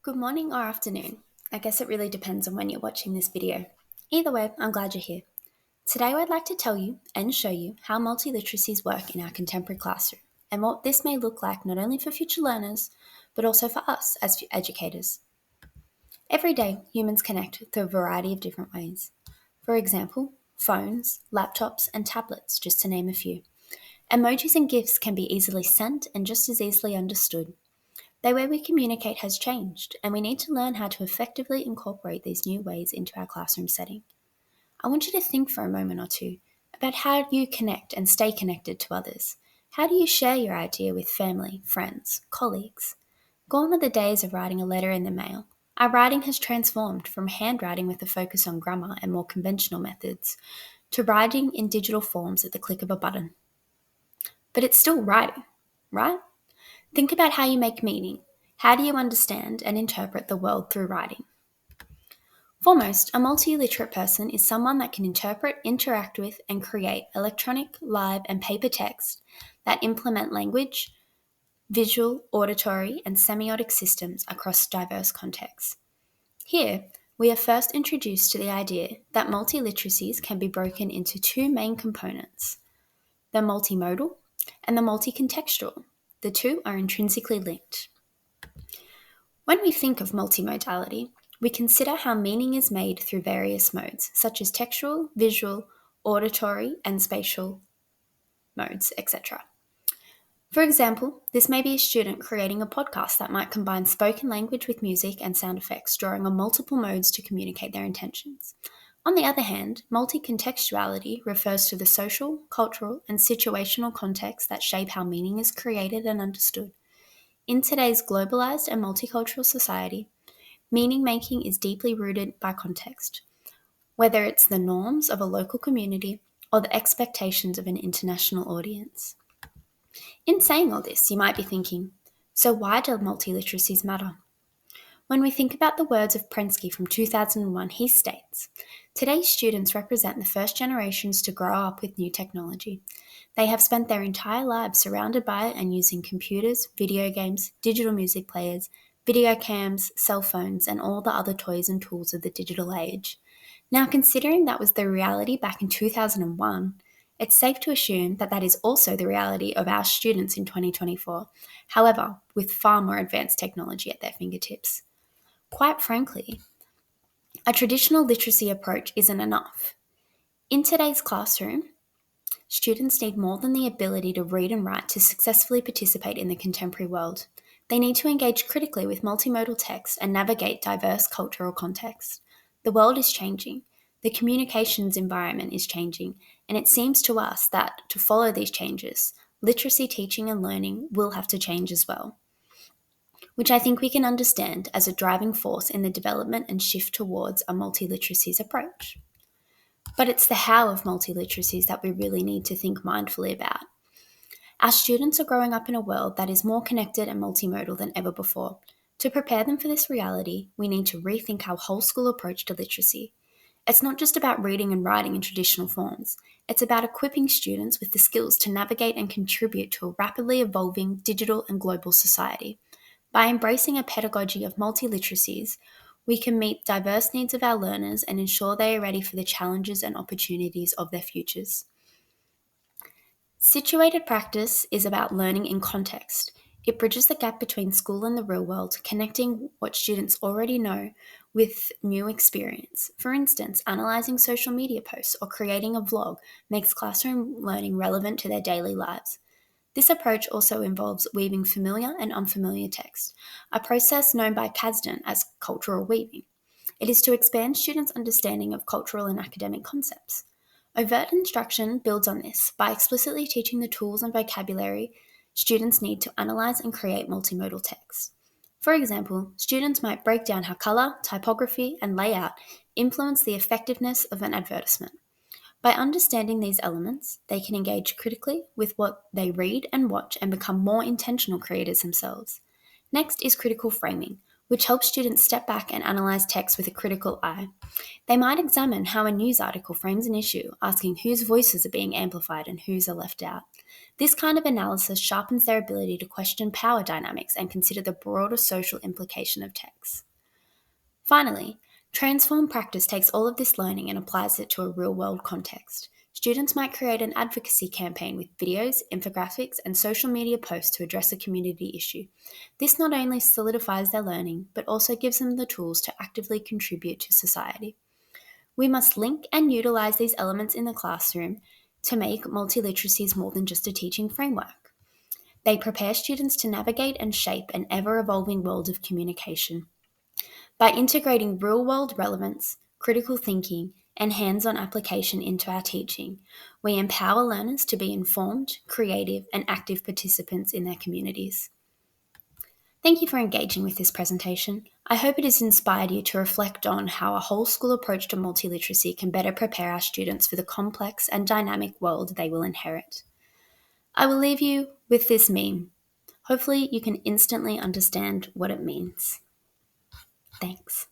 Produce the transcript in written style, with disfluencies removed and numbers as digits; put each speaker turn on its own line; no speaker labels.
Good morning or afternoon. I guess it really depends on when you're watching this video. Either way, I'm glad you're here. Today I'd like to tell you and show you how multiliteracies work in our contemporary classroom and what this may look like not only for future learners, but also for us as educators. Every day, humans connect through a variety of different ways. For example, phones, laptops, and tablets, just to name a few. Emojis and GIFs can be easily sent and just as easily understood. The way we communicate has changed, and we need to learn how to effectively incorporate these new ways into our classroom setting. I want you to think for a moment or two about how you connect and stay connected to others. How do you share your idea with family, friends, colleagues? Gone are the days of writing a letter in the mail. Our writing has transformed from handwriting with a focus on grammar and more conventional methods to writing in digital forms at the click of a button. But it's still writing, right? Think about how you make meaning. How do you understand and interpret the world through writing? Foremost, a multi-literate person is someone that can interpret, interact with, and create electronic, live, and paper text that implement language, visual, auditory, and semiotic systems across diverse contexts. Here, we are first introduced to the idea that multiliteracies can be broken into two main components: the multimodal and the multi-contextual. The two are intrinsically linked. When we think of multimodality, we consider how meaning is made through various modes, such as textual, visual, auditory, and spatial modes, etc. For example, this may be a student creating a podcast that might combine spoken language with music and sound effects, drawing on multiple modes to communicate their intentions. On the other hand, multi-contextuality refers to the social, cultural, and situational contexts that shape how meaning is created and understood. In today's globalized and multicultural society, meaning making is deeply rooted by context, whether it's the norms of a local community or the expectations of an international audience. In saying all this, you might be thinking, so why do multiliteracies matter? When we think about the words of Prensky from 2001, he states, "Today's students represent the first generations to grow up with new technology. They have spent their entire lives surrounded by it and using computers, video games, digital music players, video cams, cell phones, and all the other toys and tools of the digital age. Now, considering that was the reality back in 2001, it's safe to assume that that is also the reality of our students in 2024, however, with far more advanced technology at their fingertips. Quite frankly, a traditional literacy approach isn't enough. In today's classroom, students need more than the ability to read and write to successfully participate in the contemporary world. They need to engage critically with multimodal text and navigate diverse cultural contexts. The world is changing, the communications environment is changing, and it seems to us that to follow these changes, literacy teaching and learning will have to change as well, which I think we can understand as a driving force in the development and shift towards a multiliteracies approach. But it's the how of multiliteracies that we really need to think mindfully about. Our students are growing up in a world that is more connected and multimodal than ever before. To prepare them for this reality, we need to rethink our whole school approach to literacy. It's not just about reading and writing in traditional forms. It's about equipping students with the skills to navigate and contribute to a rapidly evolving digital and global society. By embracing a pedagogy of multiliteracies, we can meet diverse needs of our learners and ensure they are ready for the challenges and opportunities of their futures. Situated practice is about learning in context. It bridges the gap between school and the real world, connecting what students already know with new experience. For instance, analysing social media posts or creating a vlog makes classroom learning relevant to their daily lives. This approach also involves weaving familiar and unfamiliar text, a process known by Kasdan as cultural weaving. It is to expand students' understanding of cultural and academic concepts. Overt instruction builds on this by explicitly teaching the tools and vocabulary students need to analyse and create multimodal text. For example, students might break down how colour, typography, and layout influence the effectiveness of an advertisement. By understanding these elements, they can engage critically with what they read and watch and become more intentional creators themselves. Next is critical framing, which helps students step back and analyse text with a critical eye. They might examine how a news article frames an issue, asking whose voices are being amplified and whose are left out. This kind of analysis sharpens their ability to question power dynamics and consider the broader social implication of text. Finally, transform practice takes all of this learning and applies it to a real-world context. Students might create an advocacy campaign with videos, infographics, and social media posts to address a community issue. This not only solidifies their learning, but also gives them the tools to actively contribute to society. We must link and utilise these elements in the classroom to make multiliteracies more than just a teaching framework. They prepare students to navigate and shape an ever-evolving world of communication. By integrating real-world relevance, critical thinking, and hands-on application into our teaching, we empower learners to be informed, creative, and active participants in their communities. Thank you for engaging with this presentation. I hope it has inspired you to reflect on how a whole school approach to multiliteracy can better prepare our students for the complex and dynamic world they will inherit. I will leave you with this meme. Hopefully you can instantly understand what it means. Thanks.